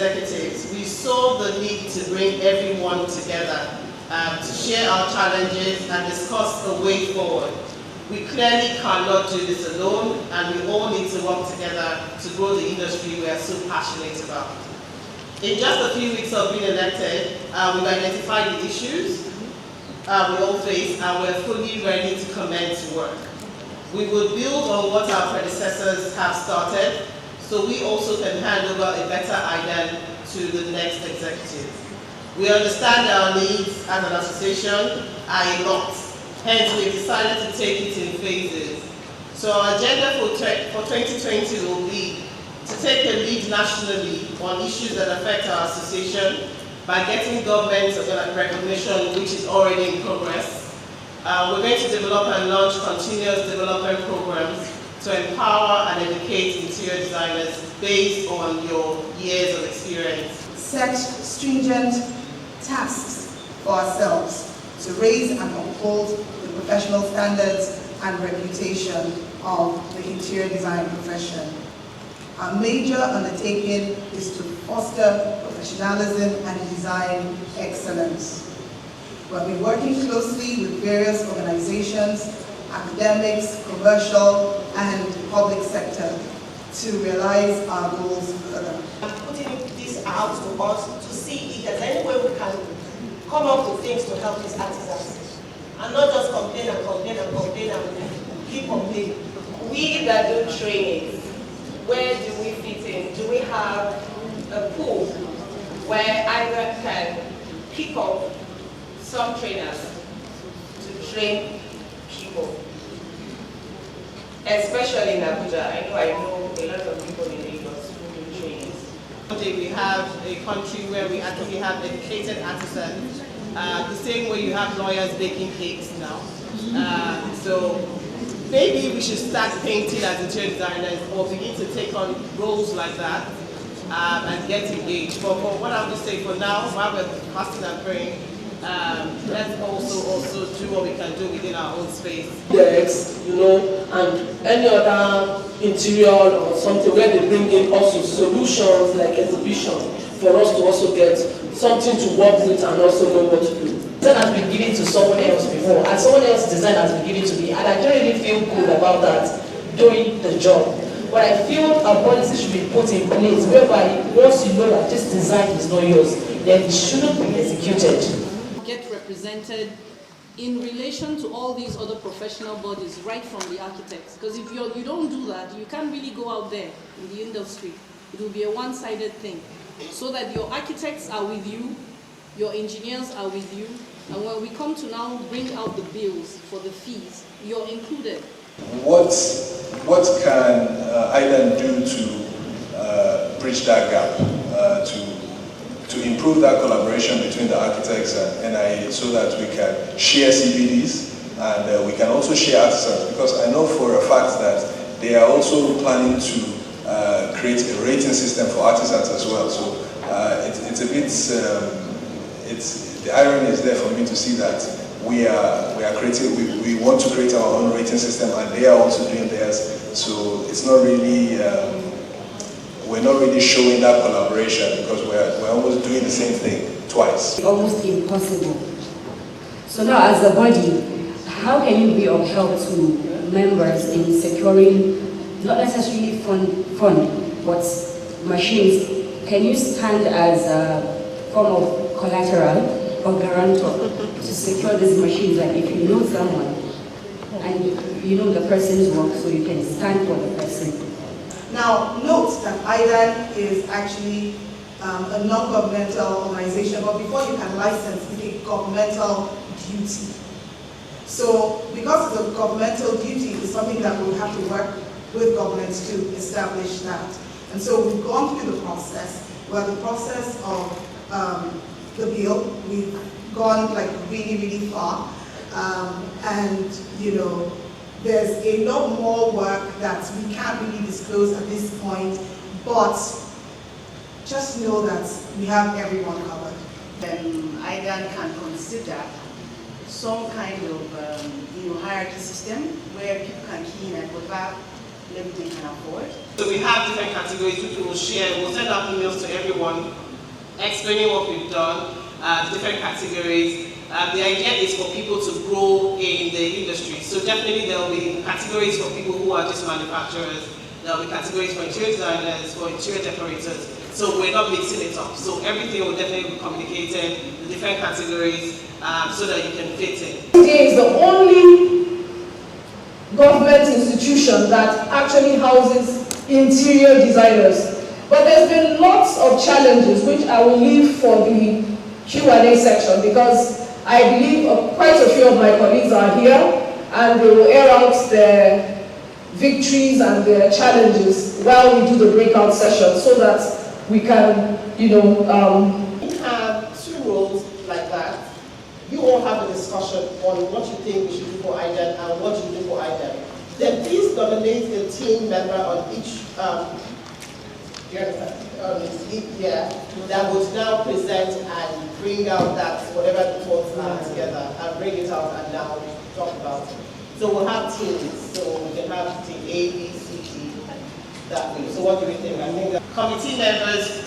executives, we saw the need to bring everyone together to share our challenges and discuss a way forward. We clearly cannot do this alone, and we all need to work together to grow the industry we are so passionate about. In just a few weeks of being elected, we've identified the issues we all face, and we're fully ready to commence work. We will build on what our predecessors have started, so we also can hand over a better idea to the next executive. We understand our needs as an association are a lot, hence we decided to take it in phases. So our agenda for 2020 will be to take a lead nationally on issues that affect our association by getting government recognition, which is already in progress. We're going to develop and launch continuous development programs to empower and educate interior designers based on your years of experience. Set stringent tasks for ourselves to raise and uphold the professional standards and reputation of the interior design profession. Our major undertaking is to foster professionalism and design excellence. We'll be working closely with various organizations, academics, commercial, and public sector to realize our goals further. I'm putting this out to us to see if there's any way we can come up with things to help these artisans. And not just complain and complain and complain and keep complaining. We that do trainings, where do we fit in? Do we have a pool where either can pick up some trainers to train people? Especially in Abuja, I know a lot of people in Lagos who do trainings. We have a country where we actually have educated artisans, the same way you have lawyers baking cakes now. So maybe we should start painting as interior designers or begin to take on roles like that and get engaged. But for what I would say for now, while we're fasting and praying, let's also do what we can do within our own space. Yes, and any other interior or something where they bring in also solutions like exhibition for us to also get something to work with and also know what to do. Design has been given to someone else before, and someone else's design has been given to me, and I don't really feel good about that doing the job. But I feel a policy should be put in place whereby once you know that this design is not yours, then it shouldn't be executed. Get represented in relation to all these other professional bodies, right from the architects. Because if you don't do that, you can't really go out there in the industry. It will be a one-sided thing. So that your architects are with you, your engineers are with you, and when we come to now bring out the bills for the fees, you're included. What can I then do to bridge that gap, to improve that collaboration between the architects and NIA so that we can share CVDs and we can also share artisans? Because I know for a fact that they are also planning to create a rating system for artisans as well. So it's a bit, the irony is there for me to see that we are creating, we want to create our own rating system and they are also doing theirs. So it's not really, we're not really showing that collaboration because we're almost doing the same thing twice. Almost impossible. So now as a body, how can you be of help to members in securing not necessarily fund, but machines? Can you stand as a form of collateral or guarantor to secure these machines? And if you know someone and you know the person's work, so you can stand for the person. Now, note that IDAN is actually a non-governmental organization, but before you can license, it's a governmental duty. So, because it's a governmental duty, it's something that we'll have to work with governments to establish that. And so we've gone through the process. We're at the process of the bill. We've gone like really, really far. And, there's a lot more work that we can't really disclose at this point, but just know that we have everyone covered. Then IDAN can consider some kind of hierarchy system where people can key in and whatever everybody can afford. So we have different categories which we will share. We'll send out emails to everyone explaining what we've done, different categories. The idea is for people to grow in the industry. So definitely there will be categories for people who are just manufacturers. There will be categories for interior designers, for interior decorators. So we're not mixing it up. So everything will definitely be communicated, the different categories, so that you can fit in. DA is the only government institution that actually houses interior designers. But there's been lots of challenges which I will leave for the Q&A section, because I believe quite a few of my colleagues are here and they will air out their victories and their challenges while we do the breakout session, so that we can, We have two roles like that. You all have a discussion on what you think we should do for IDEN and what you do for IDEN. Then please nominate a team member on each that would now present and bring out that whatever the thoughts are together and bring it out and now talk about it. So we'll have teams. So we can have team A, B, C, D that way. So what do we think? I think that Committee members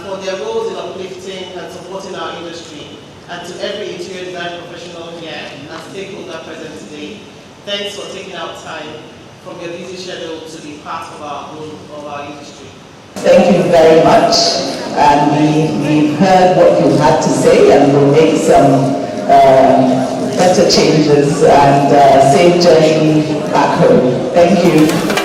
for their roles in uplifting and supporting our industry, and to every interior design professional here and stakeholder present today, thanks for taking out time from your busy schedule to be part of our industry. Thank you very much, and we've heard what you had to say, and we'll make some better changes and safe journey back home. Thank you.